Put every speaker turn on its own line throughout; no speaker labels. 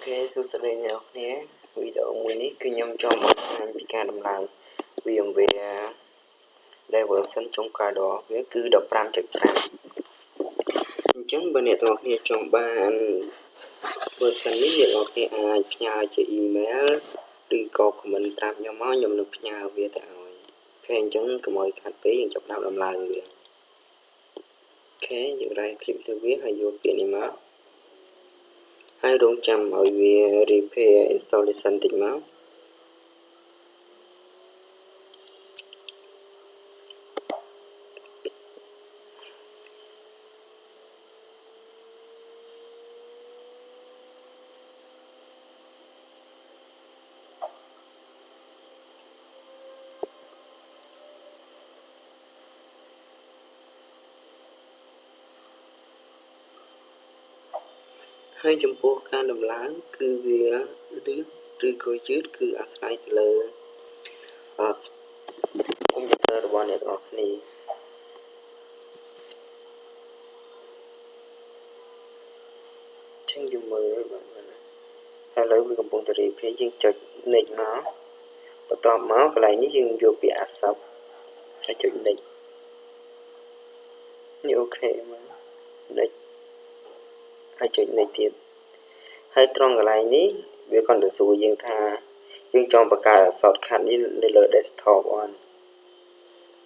សួស្តីអ្នកនរគ្នាវីដេអូមួយនេះគឺខ្ញុំចង់បង្ហាញពីការដំឡើង VMware version ចុងក្រោយរបស់វាគឺ 15.5 អញ្ចឹងបើអ្នកនរគ្នាចង់បាន version នេះអ្នកនរគ្នាអាចផ្ញើជា email ឬក៏ comment ប្រាប់ខ្ញុំមកខ្ញុំនឹងផ្ញើវាទៅឲ្យអញ្ចឹងកុំឲ្យខាត់ពេកយើងចាប់ផ្ដើមដំឡើងវាយើង right click លើវាហើយយកពាក្យនេះមកហើយរងចាំឲ្យវា repair installation តិចមកហើយចំពោះការដំឡើងគឺវាឬក៏យឺតគឺអាស្រ័យទៅលើកុំព្យូទ័ររបស់អ្នកនរគ្នាចឹងយើងមើលបាទឥឡូវវាកំពុងតែ repair យើងចុច next មកបន្ទាប់មកកន្លែងនេះយើងយកពាក្យ accept ហើយចុច next នេះអូខេមក next ហើយចុច next ទៀតហើយត្រង់កន្លែងនេះវាគាត់ទៅសួរយើងថាយើងចង់បង្កើត shortcut នេះនៅលើ desktop អត់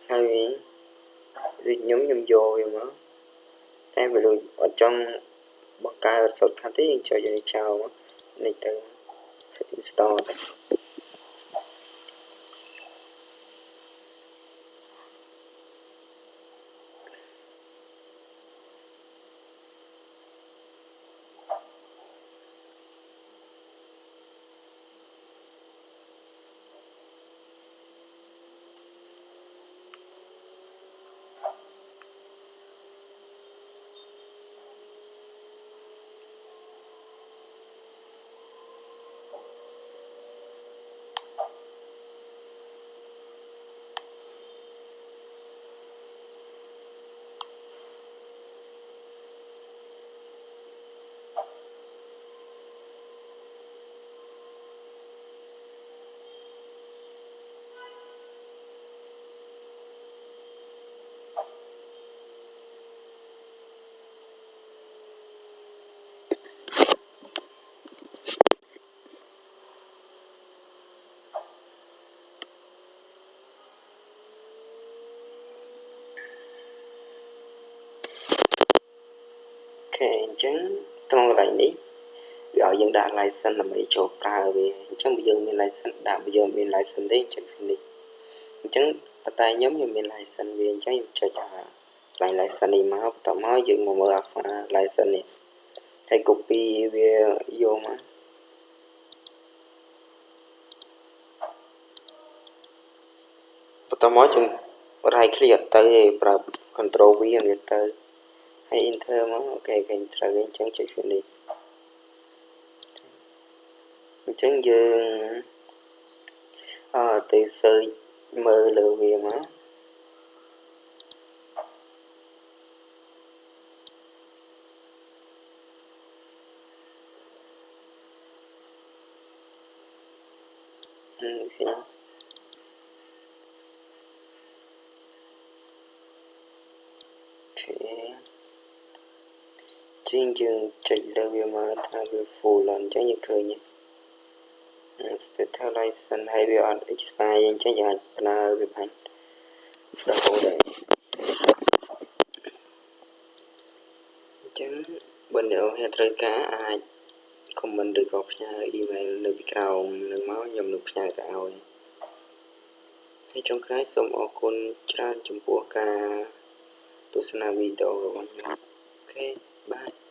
ហើយដូចខ្ញុំយកវាមកតែវាដូចអត់ចង់បង្កើត shortcut ទេយើងចុចឲ្យចោលនេះទៅ install អញ្ចឹងត្រង់កន្លែងនេះវាឲ្យយើងដាក់ license ដើម្បីចូលប្រើវាអញ្ចឹងបើយើងមាន license ដាក់បើយើងមាន license ទេចុច finish អញ្ចឹងតែខ្ញុំមាន license វាអញ្ចឹងខ្ញុំចុចកន្លែង license នេះមកបន្ទាប់មកយើងមកមើល alpha license នេះហើយ copy វាយកមកបន្ទាប់មកយើង right click អត់ទៅទេប្រើ control V វាទៅហើយ enter មកអូខេឃើញត្រូវអញ្ចឹងចុច finish អញ្ចឹងយើងទៅ search មើលលើវាមកឃើញយើងចុចលើវាមកថាវា full អញ្ចឹងយើងឃើញstatus license ហើយវាអត់ expire អញ្ចឹងយើងអាចប្រើវាបានរហូតដែរអញ្ចឹងបើអ្នកនរត្រូវការអាច comment ឬក៏ផ្ញើ email នៅពីក្រោមនឹងមកខ្ញុំនឹងផ្ញើទៅឲ្យហើយចុងក្រោយសូមអរគុណច្រើនចំពោះការទស្សនាវីដេអូរបស់ខ្ញុំអូខេបាយ